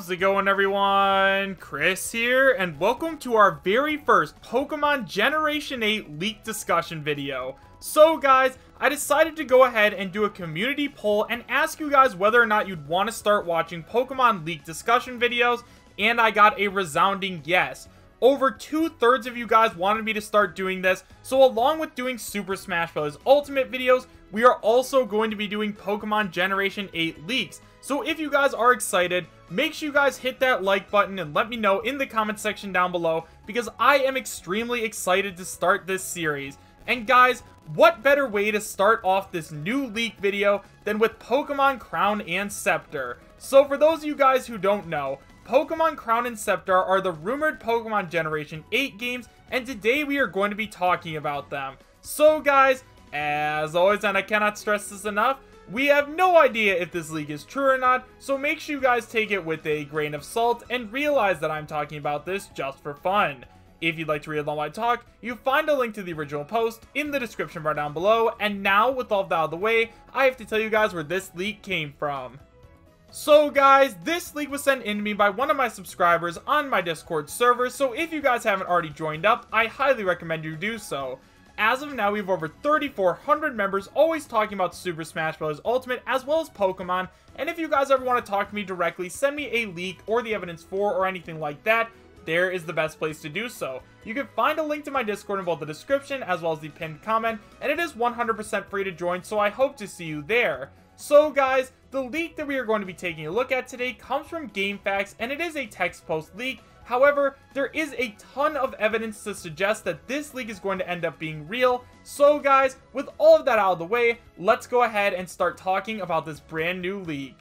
How's it going, everyone? Chris here, and welcome to our very first Pokemon Generation 8 leak discussion video. So guys, I decided to go ahead and do a community poll and ask you guys whether or not you'd want to start watching Pokemon leak discussion videos, and I got a resounding yes. Over 2/3 of you guys wanted me to start doing this, so along with doing Super Smash Bros. Ultimate videos, we are also going to be doing Pokemon Generation 8 leaks. So if you guys are excited, make sure you guys hit that like button and let me know in the comment section down below, because I am extremely excited to start this series. And guys, what better way to start off this new leak video than with Pokemon Crown and Scepter? So for those of you guys who don't know, Pokemon Crown and Scepter are the rumored Pokemon Generation 8 games, and today we are going to be talking about them. So guys, as always, and I cannot stress this enough, we have no idea if this leak is true or not, so make sure you guys take it with a grain of salt and realize that I'm talking about this just for fun. If you'd like to read along while I talk, you find a link to the original post in the description bar down below, and now with all of that out of the way, I have to tell you guys where this leak came from. So guys, this leak was sent in to me by one of my subscribers on my Discord server, so if you guys haven't already joined up, I highly recommend you do so. As of now, we have over 3,400 members always talking about Super Smash Bros. Ultimate as well as Pokemon, and if you guys ever want to talk to me directly, send me a leak or the evidence for or anything like that, there is the best place to do so. You can find a link to my Discord in both the description as well as the pinned comment, and it is 100% free to join, so I hope to see you there. So guys, the leak that we are going to be taking a look at today comes from GameFAQs, and it is a text post leak. However, there is a ton of evidence to suggest that this leak is going to end up being real. So guys, with all of that out of the way, let's go ahead and start talking about this brand new leak.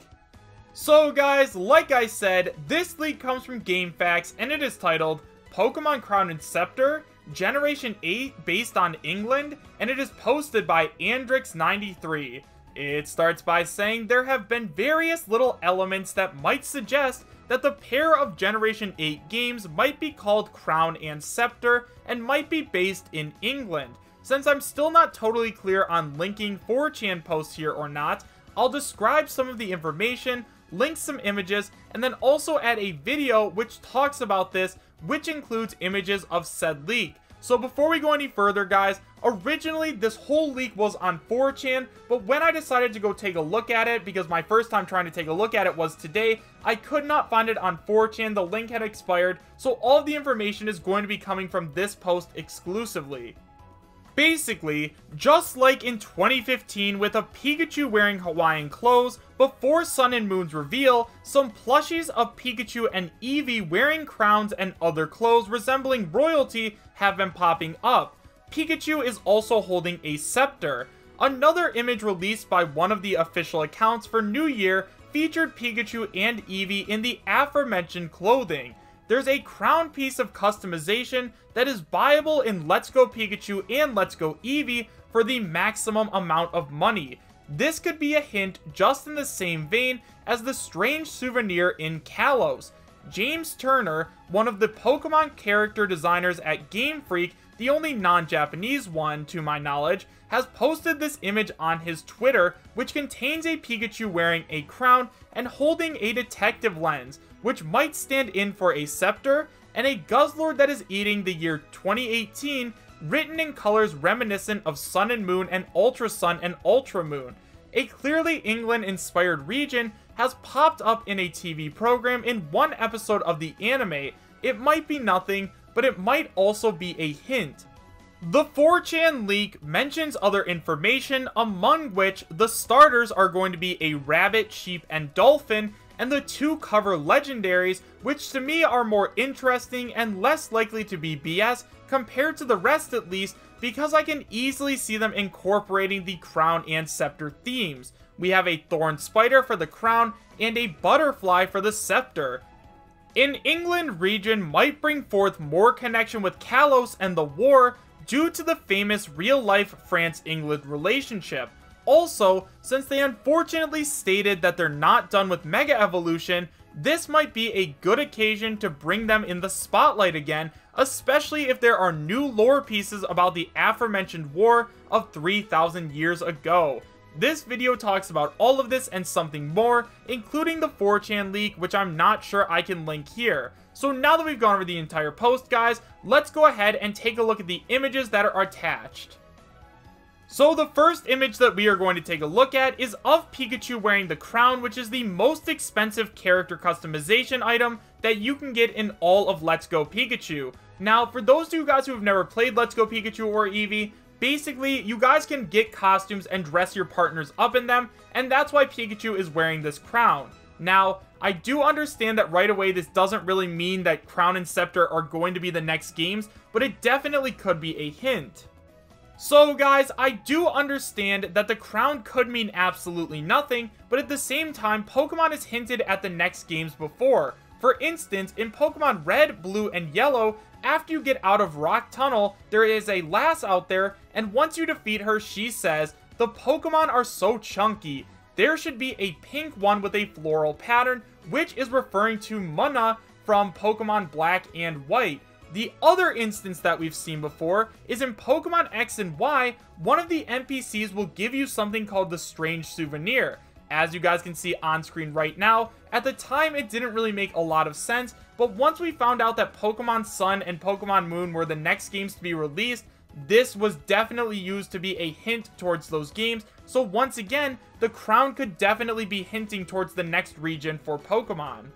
So guys, like I said, this leak comes from GameFAQs, and it is titled Pokemon Crown and Scepter Generation 8 based on England, and it is posted by Andrix93. It starts by saying there have been various little elements that might suggest that the pair of Generation 8 games might be called Crown and Scepter and might be based in England. Since I'm still not totally clear on linking 4chan posts here or not, I'll describe some of the information, link some images, and then also add a video which talks about this, which includes images of said leak. So before we go any further guys, originally this whole leak was on 4chan, but when I decided to go take a look at it, because my first time trying to take a look at it was today, I could not find it on 4chan, the link had expired, so all of the information is going to be coming from this post exclusively. Basically, just like in 2015 with a Pikachu wearing Hawaiian clothes, before Sun and Moon's reveal, some plushies of Pikachu and Eevee wearing crowns and other clothes resembling royalty have been popping up. Pikachu is also holding a scepter. Another image released by one of the official accounts for New Year featured Pikachu and Eevee in the aforementioned clothing. There's a crown piece of customization that is buyable in Let's Go Pikachu and Let's Go Eevee for the maximum amount of money. This could be a hint just in the same vein as the strange souvenir in Kalos. James Turner, one of the Pokemon character designers at Game Freak, the only non-Japanese one to my knowledge, has posted this image on his Twitter, which contains a Pikachu wearing a crown and holding a detective lens, which might stand in for a scepter, and a Guzzlord that is eating the year 2018, written in colors reminiscent of Sun and Moon and Ultra Sun and Ultra Moon. A clearly England-inspired region has popped up in a TV program in one episode of the anime. It might be nothing, but it might also be a hint. The 4chan leak mentions other information, among which the starters are going to be a rabbit, sheep, and dolphin, and the two cover legendaries, which to me are more interesting and less likely to be BS compared to the rest at least, because I can easily see them incorporating the crown and scepter themes. We have a thorn spider for the crown and a butterfly for the scepter. An England region might bring forth more connection with Kalos and the war due to the famous real-life France-England relationship. Also, since they unfortunately stated that they're not done with Mega Evolution, this might be a good occasion to bring them in the spotlight again, especially if there are new lore pieces about the aforementioned war of 3,000 years ago. This video talks about all of this and something more, including the 4chan leak, which I'm not sure I can link here. So now that we've gone over the entire post, guys, let's go ahead and take a look at the images that are attached. So the first image that we are going to take a look at is of Pikachu wearing the crown, which is the most expensive character customization item that you can get in all of Let's Go Pikachu. Now, for those of you guys who have never played Let's Go Pikachu or Eevee, basically, you guys can get costumes and dress your partners up in them, and that's why Pikachu is wearing this crown. Now, I do understand that right away this doesn't really mean that Crown and Scepter are going to be the next games, but it definitely could be a hint. So guys, I do understand that the crown could mean absolutely nothing, but at the same time, Pokemon has hinted at the next games before. For instance, in Pokemon Red, Blue, and Yellow, after you get out of Rock Tunnel, there is a lass out there, and once you defeat her, she says, "The Pokemon are so chunky. There should be a pink one with a floral pattern," which is referring to Munna from Pokemon Black and White. The other instance that we've seen before is in Pokemon X and Y, one of the NPCs will give you something called the Strange Souvenir. As you guys can see on screen right now, at the time it didn't really make a lot of sense, but once we found out that Pokemon Sun and Pokemon Moon were the next games to be released, this was definitely used to be a hint towards those games. So once again, the crown could definitely be hinting towards the next region for Pokemon.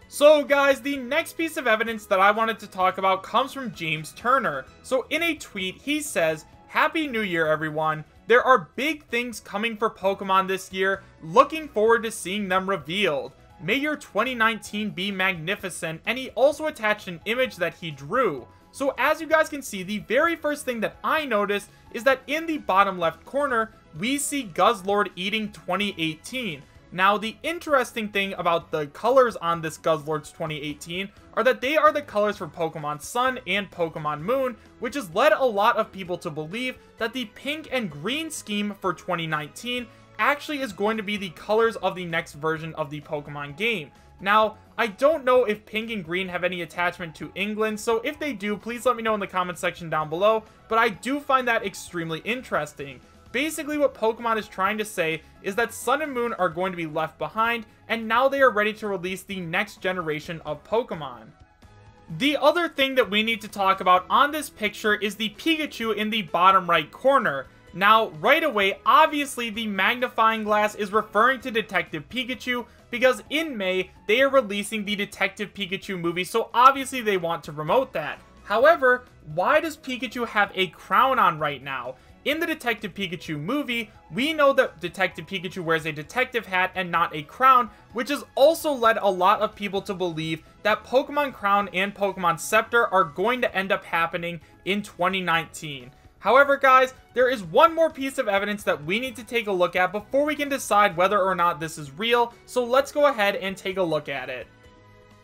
So guys, the next piece of evidence that I wanted to talk about comes from James Turner. So in a tweet, he says, "Happy New Year, everyone. There are big things coming for Pokemon this year. Looking forward to seeing them revealed. May your 2019 be magnificent." And he also attached an image that he drew. So as you guys can see, the very first thing that I noticed is that in the bottom left corner, we see Guzzlord eating 2018. Now, the interesting thing about the colors on this Guzzlord's 2018 are that they are the colors for Pokemon Sun and Pokemon Moon, which has led a lot of people to believe that the pink and green scheme for 2019 actually is going to be the colors of the next version of the Pokemon game. Now, I don't know if pink and green have any attachment to England, so if they do, please let me know in the comment section down below, but I do find that extremely interesting. Basically, what Pokemon is trying to say is that Sun and Moon are going to be left behind, and now they are ready to release the next generation of Pokemon. The other thing that we need to talk about on this picture is the Pikachu in the bottom right corner. Now, right away, obviously the magnifying glass is referring to Detective Pikachu, because in May, they are releasing the Detective Pikachu movie, so obviously they want to promote that. However, why does Pikachu have a crown on right now? In the Detective Pikachu movie, we know that Detective Pikachu wears a detective hat and not a crown, which has also led a lot of people to believe that Pokemon Crown and Pokemon Scepter are going to end up happening in 2019. However, guys, there is one more piece of evidence that we need to take a look at before we can decide whether or not this is real, so let's go ahead and take a look at it.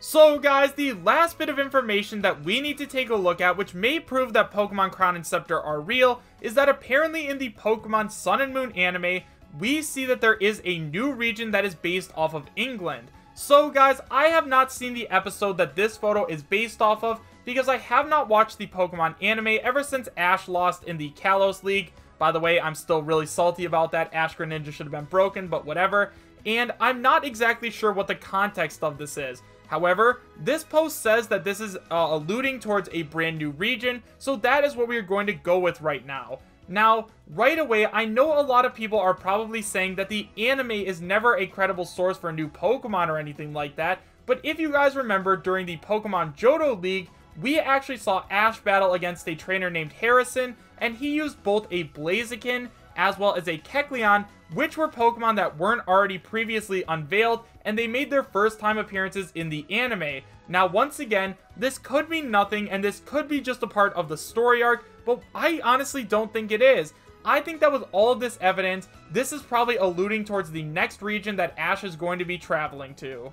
So guys, the last bit of information that we need to take a look at, which may prove that Pokemon Crown and Scepter are real, is that apparently in the Pokemon Sun and Moon anime, we see that there is a new region that is based off of England. So guys, I have not seen the episode that this photo is based off of, because I have not watched the Pokemon anime ever since Ash lost in the Kalos League. By the way, I'm still really salty about that. Ash Greninja should have been broken, but whatever. And I'm not exactly sure what the context of this is. However, this post says that this is alluding towards a brand new region, so that is what we are going to go with right now. Now, right away, I know a lot of people are probably saying that the anime is never a credible source for a new Pokemon or anything like that, but if you guys remember, during the Pokemon Johto League, we actually saw Ash battle against a trainer named Harrison, and he used both a Blaziken as well as a Kecleon, which were Pokemon that weren't already previously unveiled, and they made their first time appearances in the anime. Now, once again, this could mean nothing, and this could be just a part of the story arc, but I honestly don't think it is. I think that with all of this evidence, this is probably alluding towards the next region that Ash is going to be traveling to.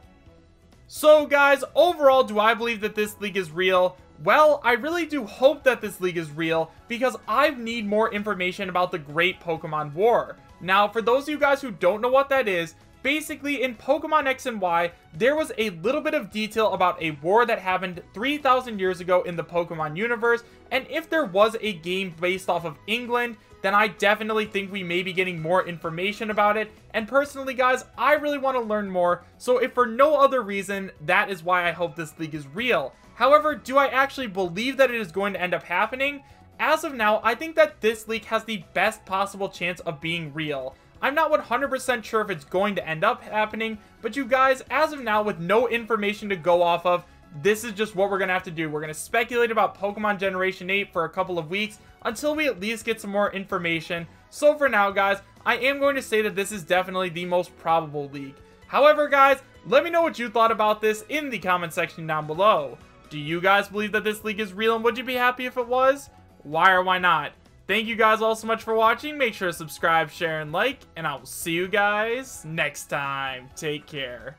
So guys, overall, do I believe that this league is real? Well, I really do hope that this league is real, because I need more information about the Great Pokemon War. Now, for those of you guys who don't know what that is, Basically, in Pokemon X and Y, there was a little bit of detail about a war that happened 3,000 years ago in the Pokemon universe, and if there was a game based off of England, then I definitely think we may be getting more information about it. And personally, guys, I really want to learn more, so if for no other reason, that is why I hope this leak is real. However, do I actually believe that it is going to end up happening? As of now, I think that this leak has the best possible chance of being real. I'm not 100% sure if it's going to end up happening, but you guys, as of now, with no information to go off of, this is just what we're going to have to do. We're going to speculate about Pokemon Generation 8 for a couple of weeks until we at least get some more information. So for now, guys, I am going to say that this is definitely the most probable leak. However, guys, let me know what you thought about this in the comment section down below. Do you guys believe that this leak is real, and would you be happy if it was? Why or why not? Thank you guys all so much for watching. Make sure to subscribe, share, and like, and I will see you guys next time. Take care.